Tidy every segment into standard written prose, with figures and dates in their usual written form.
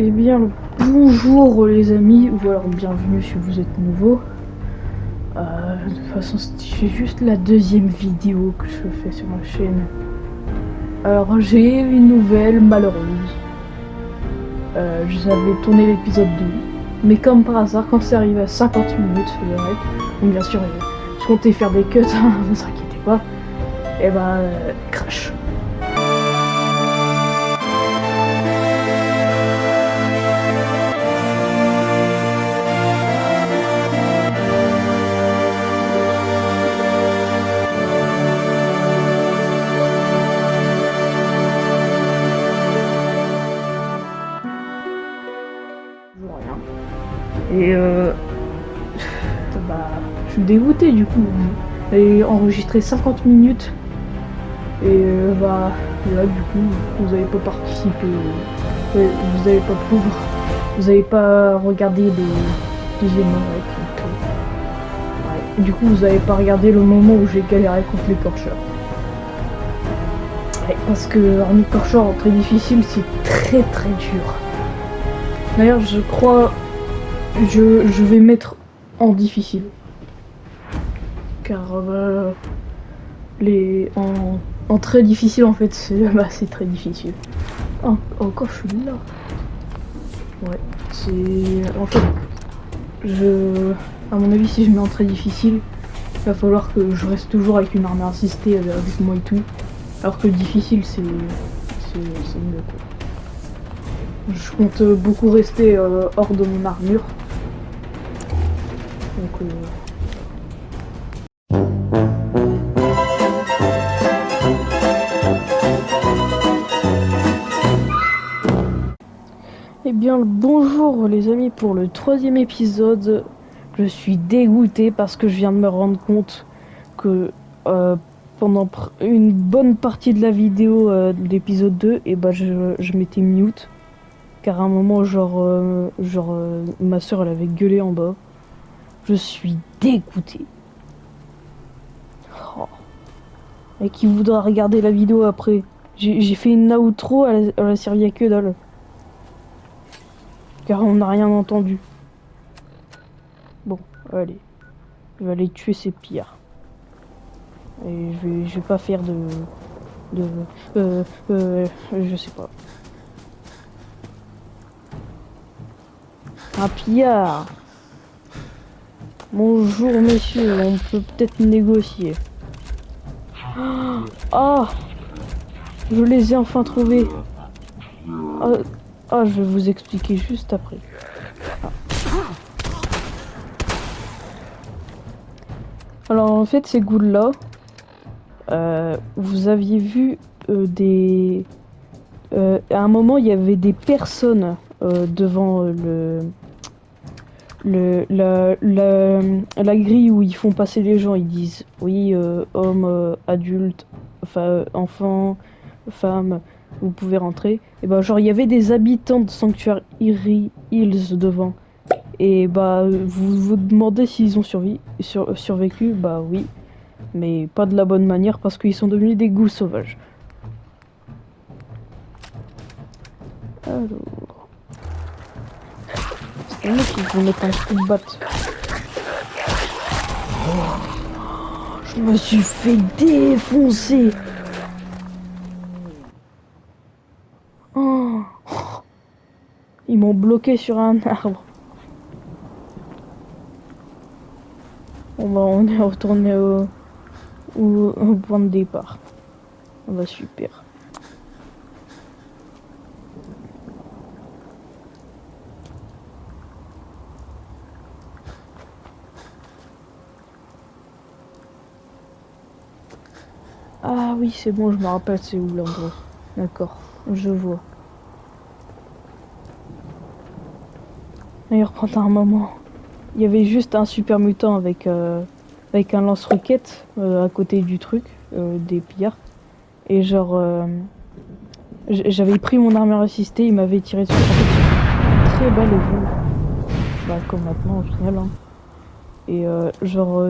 Eh bien, bonjour les amis, ou alors bienvenue si vous êtes nouveau. De toute façon, c'est juste la deuxième vidéo que je fais sur ma chaîne. Alors, j'ai une nouvelle malheureuse. J'avais tourné l'épisode 2, mais comme par hasard, quand c'est arrivé à 50 minutes, le rec, donc bien sûr, je comptais faire des cuts, hein, ne vous inquiétez pas, et bah, crash. Toujours rien. Et bah, je suis dégoûté du coup. J'ai enregistré 50 minutes. Et bah, là du coup, vous n'avez pas participé. Vous n'avez pas pouvoir. Vous n'avez pas regardé le deuxième rec. Donc, ouais. Et du coup, vous n'avez pas regardé le moment où j'ai galéré contre l'écorcheur. Ouais, parce que un écorcheur en très difficile, c'est très très dur. D'ailleurs, je crois. Je vais mettre en difficile. Car en très difficile en fait c'est bah, très difficile. Oh, encore je suis là. Ouais, c'est en fait à mon avis si je mets en très difficile, il va falloir que je reste toujours avec une armure assistée avec moi et tout. Alors que le difficile c'est mieux quoi. Je compte beaucoup rester hors de mon armure. Donc Eh bien, bonjour les amis pour le troisième épisode. Je suis dégoûté parce que je viens de me rendre compte que pendant une bonne partie de la vidéo de l'épisode 2, et bah, je m'étais mute. Car à un moment, ma soeur elle avait gueulé en bas. Je suis dégoûté. Oh. Et qui voudra regarder la vidéo après? J'ai fait une outro, elle a servi à que dalle. Car on n'a rien entendu. Bon, allez. Je vais aller tuer ces pillards. Et je vais pas faire de je sais pas. Un pillard. Bonjour monsieur, on peut peut-être négocier. Ah, je les ai enfin trouvés. Ah, je vais vous expliquer juste après. Ah. Alors en fait ces ghouls là, vous aviez vu à un moment il y avait des personnes devant la grille où ils font passer les gens. Ils disent oui, homme, adulte, enfant, femme, vous pouvez rentrer. Et bah genre il y avait des habitants de Sanctuary Hills devant. Et bah vous vous demandez s'ils ont survécu. Bah oui, mais pas de la bonne manière parce qu'ils sont devenus des ghouls sauvages. Alors, c'est moi qui vais mettre un coup de batte. Je me suis fait défoncer. Oh. Ils m'ont bloqué sur un arbre. On est retourné au point de départ. On va super. Ah oui, c'est bon, je me rappelle c'est où l'endroit. D'accord, je vois. D'ailleurs, pendant un moment, il y avait juste un super mutant avec un lance-roquette à côté du truc, des pillards. Et genre, j'avais pris mon armure assistée, il m'avait tiré dessus. En fait, très belle vue. Bah, comme maintenant au final. Hein. Et genre,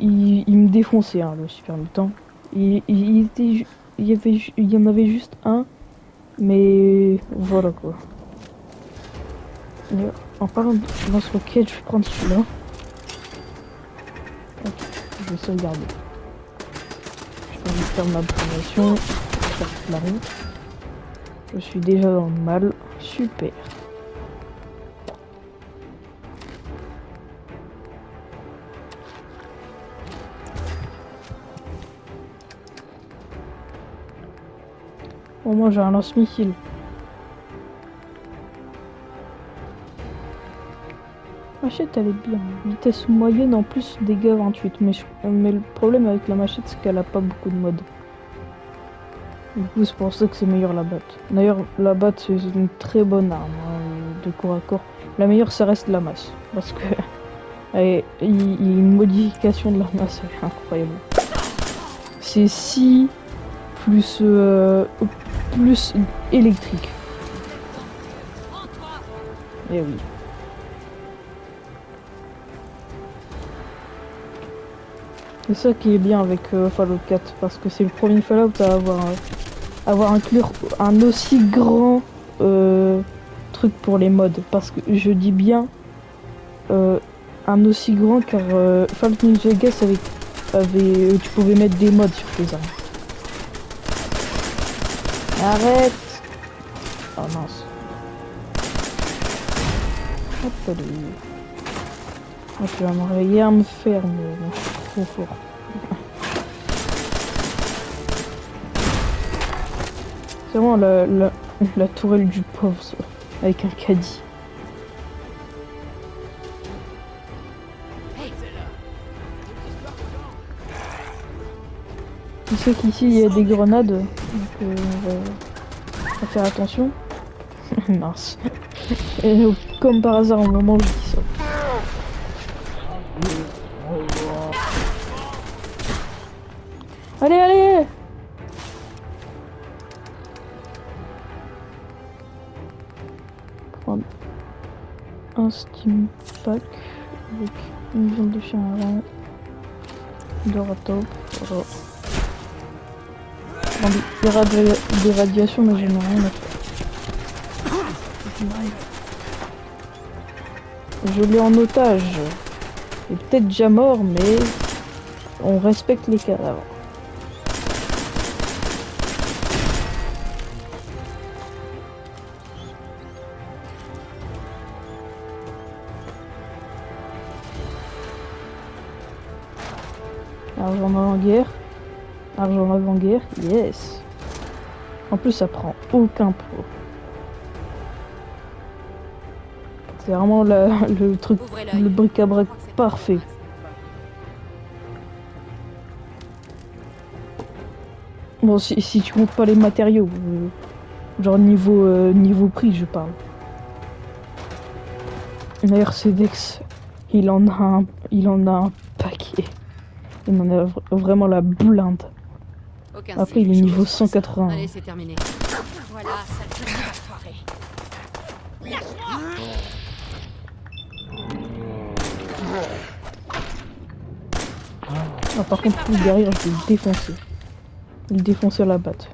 il me défonçait, hein, le super mutant. Il y en avait juste un, mais voilà quoi. Et en parlant de lance-roquette, je vais prendre celui-là. Hop, je vais sauvegarder. Je vais faire ma promotion. Faire la route. Je suis déjà dans le mal. Super. Au moins j'ai un lance-missile. Machette elle est bien. Vitesse moyenne en plus dégâts 28. Mais le problème avec la machette c'est qu'elle a pas beaucoup de modes. Du coup c'est pour ça que c'est meilleur la batte. D'ailleurs la batte c'est une très bonne arme hein, de corps à corps. La meilleure ça reste la masse. Parce que il y a une modification de la masse elle est incroyable. C'est 6 plus électrique. Eh oui. C'est ça qui est bien avec Fallout 4 parce que c'est le premier Fallout à avoir inclure un aussi grand truc pour les mods. Parce que je dis bien un aussi grand car Fallout New Vegas tu pouvais mettre des mods sur tes armes. Arrête! Oh mince. Hop allez. Oh, tu vas me réveiller à me faire, mais bon, je suis trop fort. C'est vraiment la tourelle du pauvre, ça, avec un caddie. Tu sais qu'ici il y a des grenades, donc on va faire attention. Mince. Et comme par hasard, au moment où je dis ça. Allez, allez! Prendre un steam pack avec une viande de chien à rein, Dorato. Voilà. Des radiations, mais j'en ai rien à faire. Je l'ai en otage. Il est peut-être déjà mort, mais on respecte les cadavres. Argent avant-guerre. Argent avant-guerre, yes. En plus, ça prend aucun pot. C'est vraiment le truc, le bric-à-brac parfait. Bon, si tu comptes pas les matériaux, genre niveau prix, je parle. Mercedes, il en a un paquet. Il en a vraiment la blinde. Après, il est niveau 180. Allez, c'est terminé. Voilà, ça te enfoiré. Ah, par contre, derrière, je vais le défoncer. Le défoncer à la batte.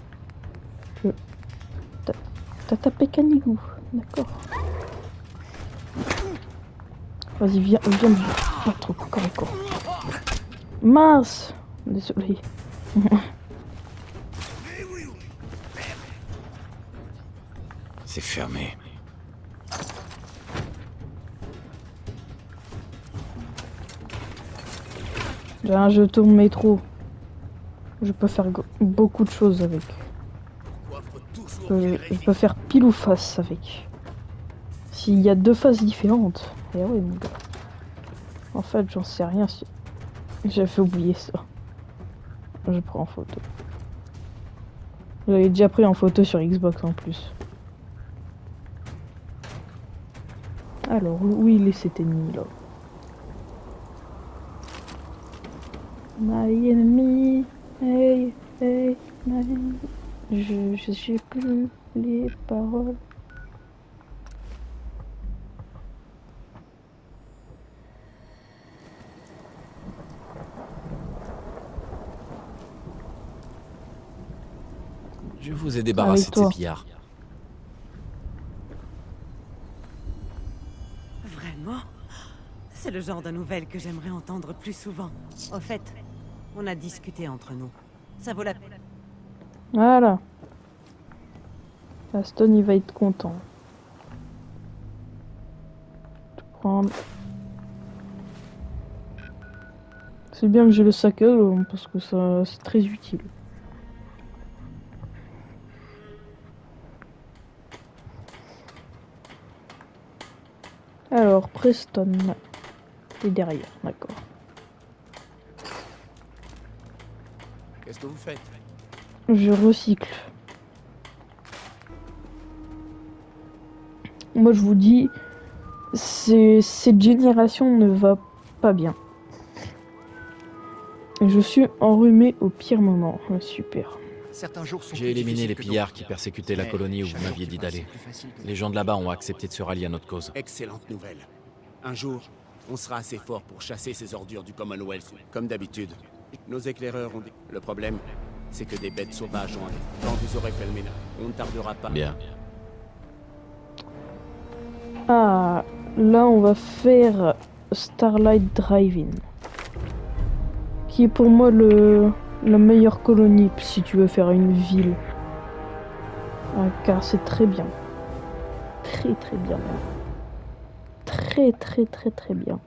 T'as tapé Canigou, d'accord. Vas-y, viens me battre corps à corps. Mince! Désolé. C'est fermé. J'ai un jeton métro. Je peux faire beaucoup de choses avec. Je peux faire pile ou face avec. S'il y a deux faces différentes. Eh oui, mon gars. En fait, j'en sais rien. J'avais oublié ça. Je prends en photo. J'avais déjà pris en photo sur Xbox en plus. Alors, où il est cet ennemi là? My enemy, hey, hey, my enemy. Je sais plus les paroles. Je vous ai débarrassé de ces pillards. c'est le genre de nouvelles que j'aimerais entendre plus souvent. Au fait, on a discuté entre nous. Ça vaut la peine. Voilà. Aston, il va être content. Prendre. C'est bien que j'ai le sac à dos, parce que ça c'est très utile. Alors, Preston est derrière, d'accord. Qu'est-ce que vous faites? Je recycle. Moi, je vous dis, cette génération ne va pas bien. Je suis enrhumé au pire moment. Ouais, super. Certains jours sont J'ai plus éliminé difficiles les que pillards d'autres. qui persécutaient la Mais colonie où chaque vous jour m'aviez qui dit passe d'aller. est plus facile que Les gens de là-bas ont accepté de se rallier à notre cause. Excellente nouvelle. Un jour, on sera assez fort pour chasser ces ordures du Commonwealth. Comme d'habitude, nos éclaireurs ont dit... Le problème, c'est que des bêtes sauvages ont... Quand vous aurez fait le ménage, on ne tardera pas. Bien. Ah, là, on va faire Starlight Drive-In. Qui est pour moi la meilleure colonie si tu veux faire une ville. Ah, car c'est très bien. Très très bien même. Très très très très bien.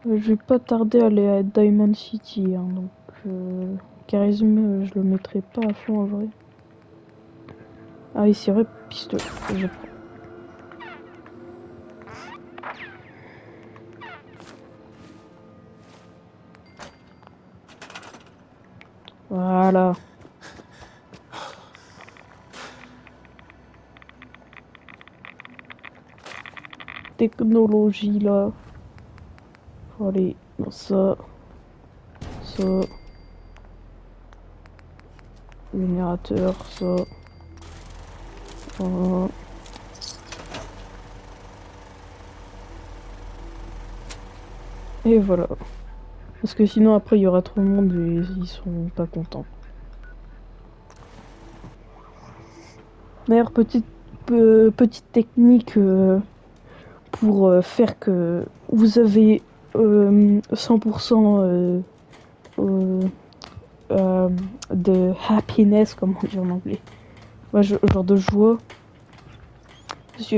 Je vais pas tarder à aller à Diamond City, hein, donc Charisme, je le mettrai pas à fond en vrai. Ah oui, c'est vrai, pistolet, je prends. Voilà. Technologie là. Faut aller dans ça. Ça. Générateur, ça. Voilà. Et voilà. Parce que sinon après il y aura trop de monde et ils sont pas contents. D'ailleurs petite technique pour faire que vous avez 100% de happiness, comme on dit en anglais. Ouais, genre de joie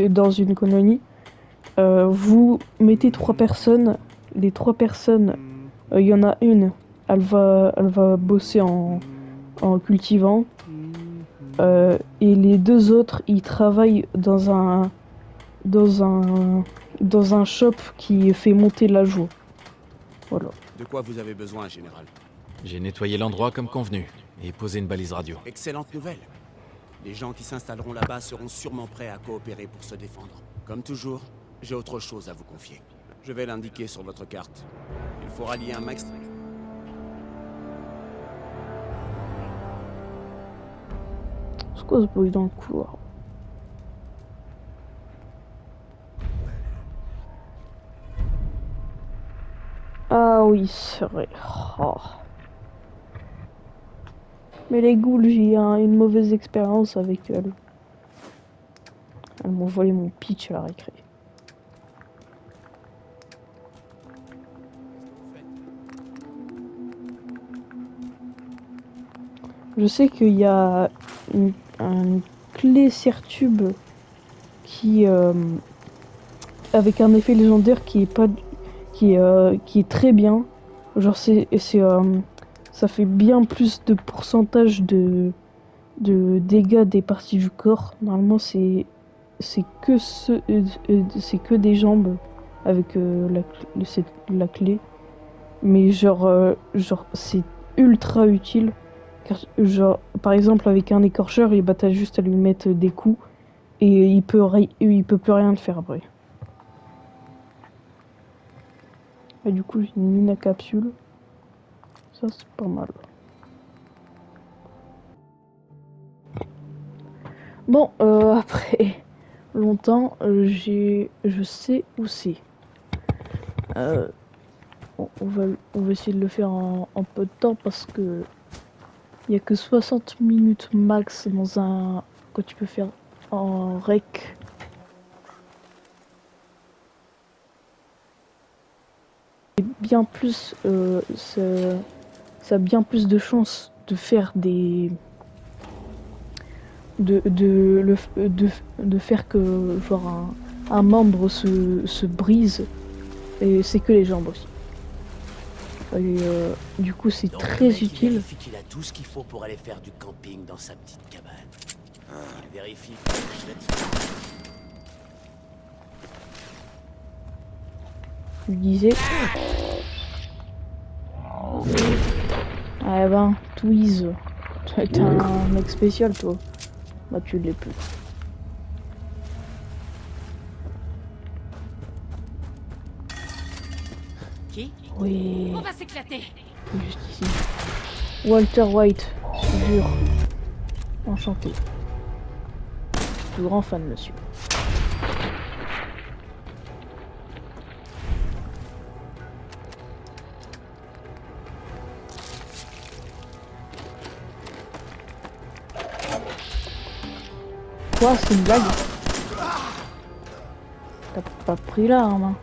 dans une colonie. Vous mettez 3 personnes. Les 3 personnes, il y en a une, elle va bosser en cultivant. Et les 2 autres, ils travaillent dans un shop qui fait monter la joie. Voilà. De quoi vous avez besoin, général? J'ai nettoyé l'endroit comme convenu et posé une balise radio. Excellente nouvelle. Les gens qui s'installeront là-bas seront sûrement prêts à coopérer pour se défendre. Comme toujours, j'ai autre chose à vous confier. Je vais l'indiquer sur votre carte. Il faut rallier un max... C'est quoi ce bruit dans le couloir? Ah oui, c'est vrai. Oh. Mais les ghouls, j'ai une mauvaise expérience avec elles. Elles m'ont volé mon pitch à la récré. Je sais qu'il y a une clé Sertube qui avec un effet légendaire qui est très bien. Genre ça fait bien plus de pourcentage de dégâts des parties du corps. Normalement c'est que des jambes avec la clé. Mais genre c'est ultra utile. Car, genre, par exemple, avec un écorcheur, bah, t'as juste à lui mettre des coups et il peut plus rien te faire après. Et du coup, j'ai une mine à capsule. Ça, c'est pas mal. Bon, après longtemps, je sais où c'est. On va essayer de le faire en peu de temps parce que il y a que 60 minutes max quand tu peux faire en rec. bien plus, ça a bien plus de chances de faire des, de faire que genre un membre se brise, et c'est que les jambes aussi. Et du coup c'est Donc, très le mec, il utile. vérifie qu'il a tout ce qu'il faut pour aller faire du camping dans sa petite cabane. Il vérifie. Je disais. Ah ben, Twiz, t'es un mec spécial toi. Bah tu l'es plus. Qui? Oui, On va s'éclater. juste ici. Walter White, jure. Enchanté. Plus grand fan, monsieur. Quoi, c'est une blague? T'as pas pris l'arme, hein?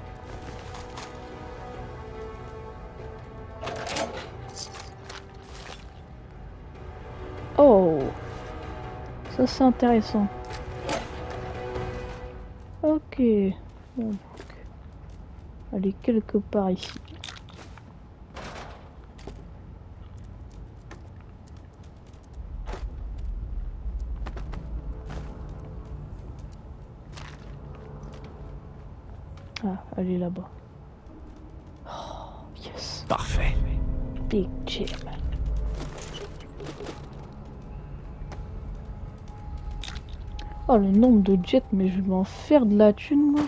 Oh, ça c'est intéressant. Ok. Bon, donc, elle est quelque part ici. Ah, elle est là-bas. Oh, yes. Parfait. Big Jim. Oh, le nombre de jets, mais je vais m'en faire de la thune, moi.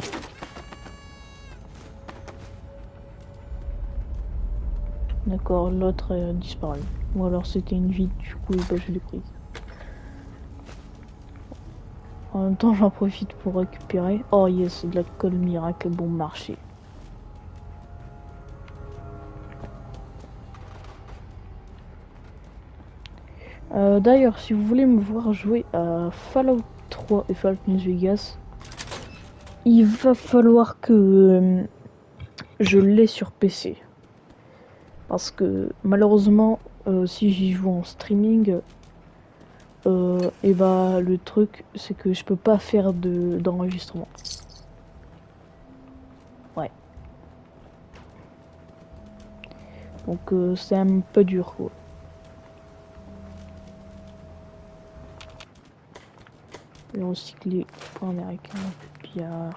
D'accord, l'autre a disparu. Ou alors c'était une vie, du coup, bah, je l'ai prise. En même temps, j'en profite pour récupérer. Oh yes, de la colle miracle bon marché. D'ailleurs, si vous voulez me voir jouer à Fallout 3 et Fallout New Vegas, il va falloir que je l'ai sur PC. Parce que malheureusement, si j'y joue en streaming, et bah le truc c'est que je peux pas faire d'enregistrement. Ouais. Donc c'est un peu dur quoi. Et recycler pour américain, billard.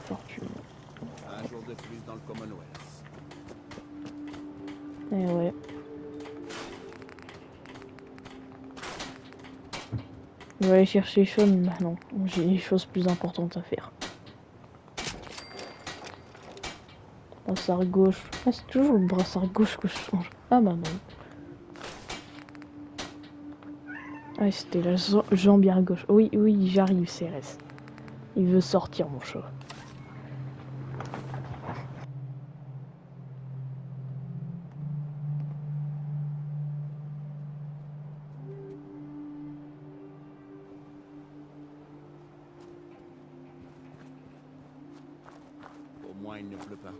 Fortune. Un jour de plus dans le Commonwealth. Et ouais. Je vais aller chercher Sean maintenant. J'ai des choses plus importantes à faire. Brassard gauche. Ah, c'est toujours le brassard gauche que je change. Ah bah non. Ah, c'était la jambière gauche. Oui, oui, j'arrive, CRS. Il veut sortir, mon chat. Au moins, il ne pleut pas.